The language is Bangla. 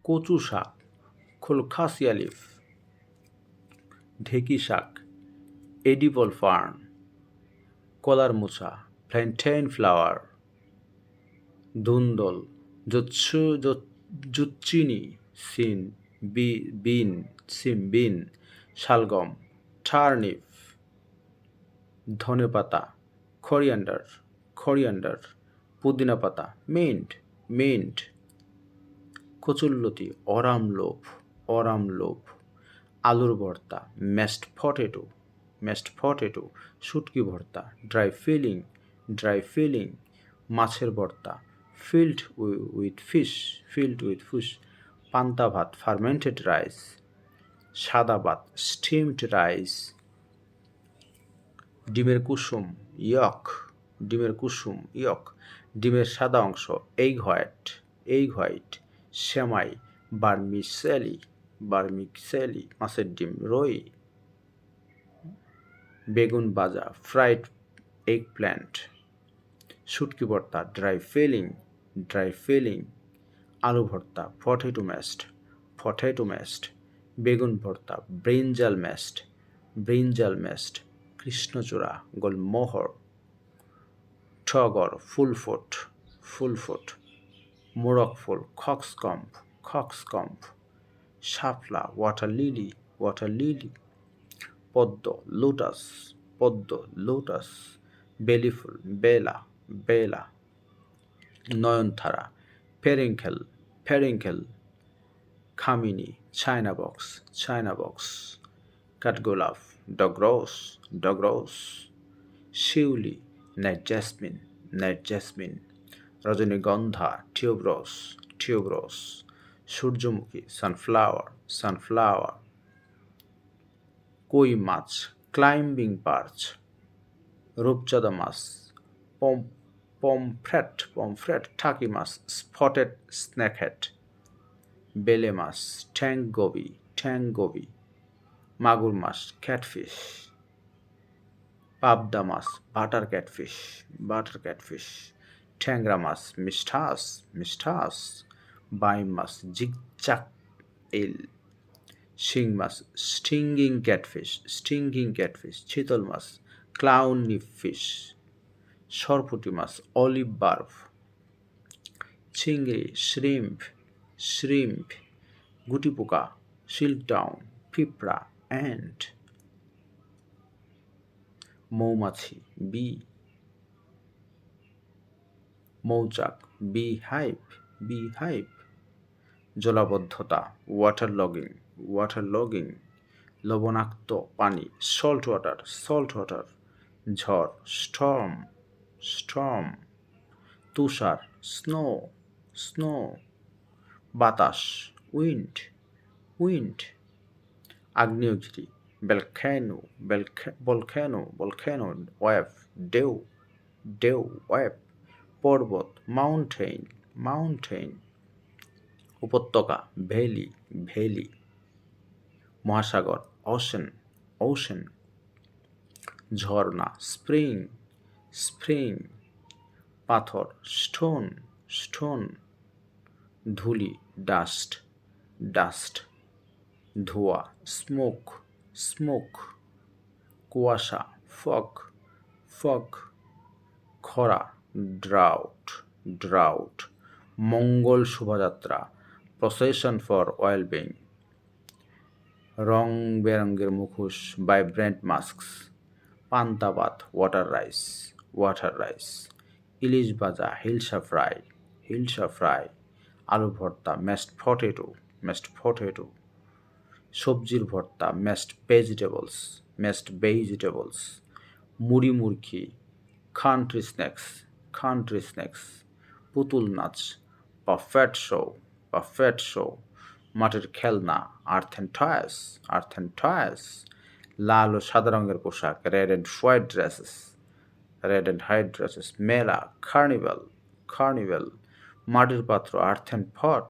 কচু শাক, খোলখাসিয়া লিফ, ঢেঁকি শাক, এডিবল ফার্ন, কলার মোচা, প্ল্যান্টেন ফ্লাওয়ার, ধুন্দল, জুচ্চিনি, বিন, শালগম, টার্নিপ, ধনেপাতা, করিয়ান্ডার, পুদিনা পাতা, মিন্ট, কচুল্লতি, অরামলোভ, আলুর ভর্তা, ম্যাশড পটেটো, শুটকি ভর্তা, ড্রাই ফিলিং, মাছের ভর্তা, ফিল্ড উইথ ফিশ, পান্তা ভাত, ফার্মেন্টেড রাইস, সাদা ভাত, স্টিমড রাইস, ডিমের কুসুম, ইয়ক, ডিমের সাদা অংশ, এগ হোয়াইট, সেমাই, বার্মিসেলি, মাছের ডিম, রই, বেগুন ভাজা, ফ্রাইড এগ প্ল্যান্ট, শুটকি ভর্তা, ড্রাই ফিলিং, আলু ভর্তা, পটেটো ম্যাশড, বেগুন ভর্তা, ব্রিঞ্জাল ম্যাশড, কৃষ্ণচূড়া, গোলমোহর, টগর, ফুলফুট, মোরগ ফুল, কক্সকম্প, শাপলা, ওয়াটার লিলি, পদ্ম, লোটাস, বেলিফুল, বেলা, নয়নতারা, পেরিঙ্কেল, খামিনি, চায়না বক্স, কাঠগোলাপ, ডগরোস, শিউলি, নাইট জ্যাসমিন, রজনীগন্ধা, টিউবরোস, সূর্যমুখী, সানফ্লাওয়ার, কই মাছ, ক্লাইম্বিং পার্চ, রূপচাঁদা মাছ, পমফ্রেট, টাকি মাছ, স্পটেড স্নেকহেড, বেলে মাছ, ট্যাং গোবি, মাগুর মাছ, ক্যাটফিশ, পাবদা মাছ, বাটার ক্যাটফিশ, ট্যাংরা মাছ, মিস্টাস, বাইম মাছ, জিগজাক এল, শিং মাছ, স্টিঙ্গিং ক্যাটফিশ, চিতল মাছ, ক্লাউন ফিশ, সরপুঁটি মাছ, অলিভ বার্ব, চিংড়ি, শ্রিম্প, গুটিপোকা, সিল্কডাউন, পিঁপড়া, অ্যান্ট, মৌমাছি, মৌচাক, বিহাইভ, জলাবদ্ধতা, ওয়াটারলগিং, লবণাক্ত পানি, সল্ট ওয়াটার, ঝড়, স্টর্ম, তুষার, স্নো, বাতাস, উইন্ড, আগ্নেয়গিরি, ভলক্যানো, ওয়েভ, পর্বত, মাউন্টেইন, উপত্যকা, ভ্যালি, মহাসাগর, ওশেন, ঝর্ণা, স্প্রিং, পাথর, স্টোন, ধূলি, ডাস্ট, ধোঁয়া, স্মোক, কুয়াশা, ফগ, খরা, drought, Mangal Shobhajatra, procession for wellbeing, রং বেরঙের মুখোশ, ভাইব্রেন্ট মাস্কস, পান্তা ভাত, ওয়াটার রাইস, ইলিশ ভাজা, হিলসা ফ্রাই, আলু ভর্তা, ম্যাশড পটেটো, সবজির ভর্তা, ম্যাশড ভেজিটেবলস, মুড়ি মুরকি, কান্ট্রি স্ন্যাক্স, পুতুল নাচ, পাফেট শো, মাটির খেলনা, আর্থ অ্যান্ড টয়েস, লাল ও সাদা রঙের পোশাক, রেড অ্যান্ড হোয়াইট ড্রেসেস, মেলা, কার্নিভেল, মাটির পাত্র, আর্থ অ্যান্ড পট,